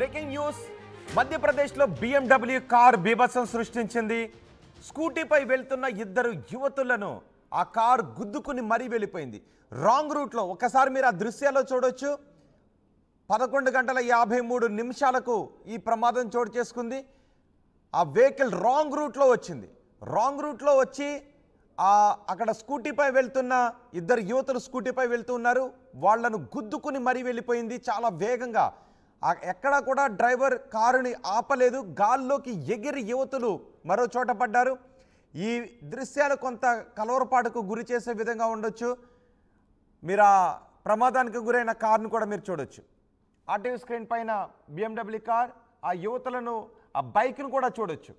Breaking news మధ్యప్రదేశ్లో BMW car బీభత్సం సృష్టించింది. స్కూటీపై వెళ్తున్న ఇద్దరు యువతులను ఆ కార్ గుద్దుకుని మరీ వెళ్ళిపోయింది. రాంగ్ రూట్లో ఒకసారి మీరు ఆ దృశ్యాల్లో చూడొచ్చు. 11:53 ఈ ప్రమాదం చోటు చేసుకుంది. ఆ వెహికల్ రాంగ్ రూట్లో వచ్చింది. రాంగ్ రూట్లో వచ్చి అక్కడ స్కూటీపై వెళ్తున్న ఇద్దరు యువతులు స్కూటీపై వెళ్తున్నారు. వాళ్ళను గుద్దుకుని మరీ వెళ్ళిపోయింది చాలా వేగంగా. ఎక్కడా కూడా డ్రైవర్ కారుని ఆపలేదు. గాల్లోకి ఎగిరి యువతులు మరో చోట పడ్డారు. ఈ దృశ్యాలు కొంత కలవరపాటుకు గురి చేసే విధంగా ఉండొచ్చు. మీరు ఆ ప్రమాదానికి గురైన కార్ను కూడా మీరు చూడొచ్చు. ఆర్టీవీ స్క్రీన్ పైన BMW కార్, ఆ యువతులను, ఆ బైక్ను కూడా చూడొచ్చు.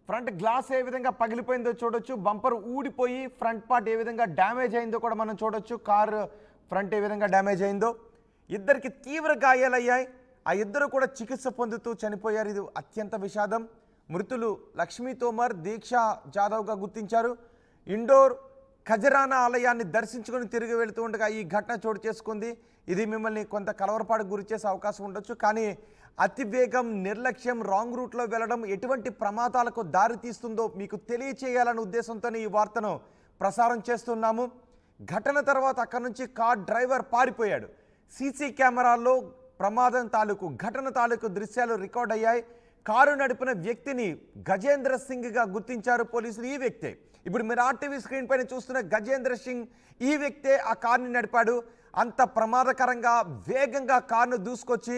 ఫ్రంట్ గ్లాస్ ఏ విధంగా పగిలిపోయిందో చూడొచ్చు. బంపర్ ఊడిపోయి ఫ్రంట్ పార్ట్ ఏ విధంగా డ్యామేజ్ అయిందో కూడా మనం చూడొచ్చు. కార్ ఫ్రంట్ ఏ విధంగా డ్యామేజ్ అయిందో. ఇద్దరికి తీవ్ర గాయాలయ్యాయి. ఆ ఇద్దరు కూడా చికిత్స పొందుతూ చనిపోయారు. ఇది అత్యంత విషాదం. మృతులు లక్ష్మీ తోమర్, దీక్షా జాదవ్గా గుర్తించారు. ఇండోర్ ఖజరానా ఆలయాన్ని దర్శించుకొని తిరిగి వెళుతూ ఉండగా ఈ ఘటన చోటు చేసుకుంది. ఇది మిమ్మల్ని కొంత కలవరపాటుకు గురి చేసే అవకాశం ఉండొచ్చు. కానీ అతివేగం, నిర్లక్ష్యం, రాంగ్ రూట్లో వెళ్ళడం ఎటువంటి ప్రమాదాలకు దారి తీస్తుందో మీకు తెలియచేయాలనే ఉద్దేశంతోనే ఈ వార్తను ప్రసారం చేస్తున్నాము. ఘటన తర్వాత అక్కడి నుంచి కార్ డ్రైవర్ పారిపోయాడు. సీసీ కెమెరాల్లో ప్రమాదం తాలూకు, ఘటన తాలూకు దృశ్యాలు రికార్డ్ అయ్యాయి. కారు నడిపిన వ్యక్తిని గజేంద్ర సింగ్గా గుర్తించారు పోలీసులు. ఈ వ్యక్తే ఇప్పుడు మీరు ఆర్టీవీ స్క్రీన్ పైన చూస్తున్న గజేంద్ర సింగ్. ఈ వ్యక్తే ఆ కార్ని నడిపాడు. అంత ప్రమాదకరంగా వేగంగా కార్ను దూసుకొచ్చి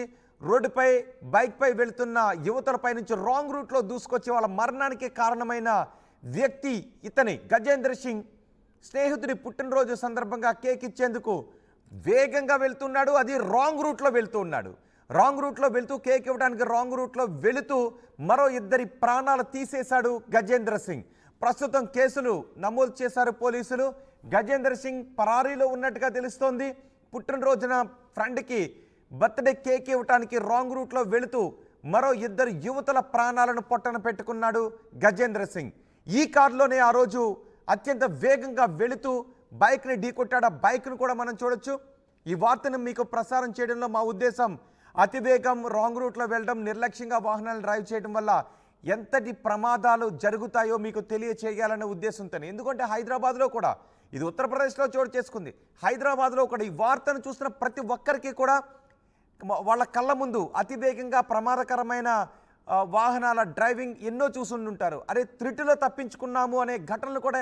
రోడ్డుపై బైక్పై వెళుతున్న యువతలపై నుంచి రాంగ్ రూట్లో దూసుకొచ్చి వాళ్ళ మరణానికి కారణమైన వ్యక్తి ఇతని గజేంద్ర సింగ్. స్నేహితుడి పుట్టినరోజు సందర్భంగా కేక్ ఇచ్చేందుకు వేగంగా వెళ్తున్నాడు. అది రాంగ్ రూట్లో వెళ్తూ ఉన్నాడు. రాంగ్ రూట్లో వెళ్తూ కేక్ ఇవ్వడానికి రాంగ్ రూట్లో వెళుతూ మరో ఇద్దరి ప్రాణాలు తీసేశాడు గజేంద్ర సింగ్. ప్రస్తుతం కేసులు నమోదు చేశారు పోలీసులు. గజేంద్ర సింగ్ పరారీలో ఉన్నట్టుగా తెలుస్తోంది. పుట్టినరోజున ఫ్రెండ్కి బర్త్డే కేక్ ఇవ్వడానికి రాంగ్ రూట్లో వెళుతూ మరో ఇద్దరు యువతుల ప్రాణాలను పొట్టన పెట్టుకున్నాడు గజేంద్ర సింగ్. ఈ కారులోనే ఆ రోజు అత్యంత వేగంగా వెళుతూ బైక్ని ఢీకొట్టాడు. ఆ బైక్ను కూడా మనం చూడొచ్చు. ఈ వార్తను మీకు ప్రసారం చేయడంలో మా ఉద్దేశం అతివేగం, రాంగ్ రూట్లో వెళ్ళడం, నిర్లక్ష్యంగా వాహనాలు డ్రైవ్ చేయడం వల్ల ఎంతటి ప్రమాదాలు జరుగుతాయో మీకు తెలియచేయాలనే ఉద్దేశంతో. ఎందుకంటే హైదరాబాద్లో కూడా, ఇది ఉత్తరప్రదేశ్లో చోటు చేసుకుంది, హైదరాబాద్లో కూడా ఈ వార్తను చూస్తున్న ప్రతి ఒక్కరికి కూడా వాళ్ళ కళ్ళ ముందు అతివేగంగా ప్రమాదకరమైన వాహనాల డ్రైవింగ్ ఎన్నో చూసుంటారు. అరే త్రుటిలో తప్పించుకున్నాము అనే ఘటనలు కూడా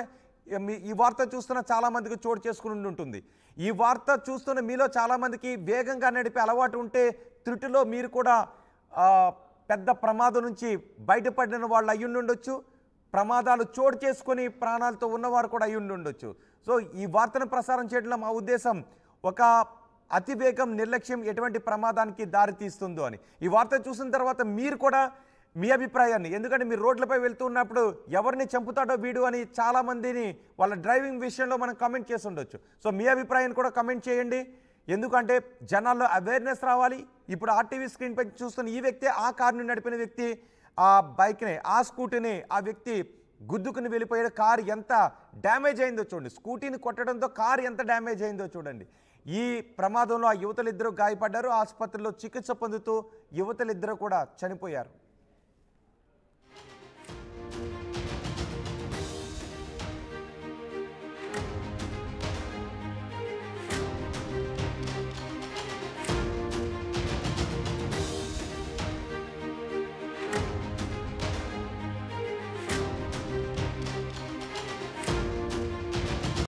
ఈ వార్త చూస్తున్న చాలామందికి చోటు చేసుకుని ఉంటుంది. ఈ వార్త చూస్తున్న మీలో చాలామందికి వేగంగా నడిపే అలవాటు ఉంటే త్రుటిలో మీరు కూడా పెద్ద ప్రమాదం నుంచి బయటపడిన వాళ్ళు అయ్యుండొచ్చు. ప్రమాదాలు చోటు చేసుకొని ప్రాణాలతో ఉన్నవారు కూడా అయ్యుండొచ్చు. సో ఈ వార్తను ప్రసారం చేయడంలో మా ఉద్దేశం ఒక అతివేగం, నిర్లక్ష్యం ఎటువంటి ప్రమాదానికి దారి తీస్తుందో అని. ఈ వార్త చూసిన తర్వాత మీరు కూడా మీ అభిప్రాయాన్ని, ఎందుకంటే మీరు రోడ్లపై వెళ్తూ ఉన్నప్పుడు ఎవరిని చంపుతాడో వీడు అని చాలామందిని వాళ్ళ డ్రైవింగ్ విషయంలో మనం కమెంట్ చేసి ఉండొచ్చు. సో మీ అభిప్రాయాన్ని కూడా కమెంట్ చేయండి. ఎందుకంటే జనాల్లో అవేర్నెస్ రావాలి. ఇప్పుడు ఆర్టీవీ స్క్రీన్ పై చూస్తున్న ఈ వ్యక్తి, ఆ కారుని నడిపిన వ్యక్తి, ఆ బైక్ని, ఆ స్కూటీని ఆ వ్యక్తి గుద్దుకుని వెళ్ళిపోయాడు. కారు ఎంత డ్యామేజ్ అయిందో చూడండి. స్కూటీని కొట్టడంతో కారు ఎంత డ్యామేజ్ అయిందో చూడండి. ఈ ప్రమాదంలో ఆ యువతలిద్దరూ గాయపడ్డారు. ఆసుపత్రిలో చికిత్స పొందుతూ యువతలిద్దరూ కూడా చనిపోయారు.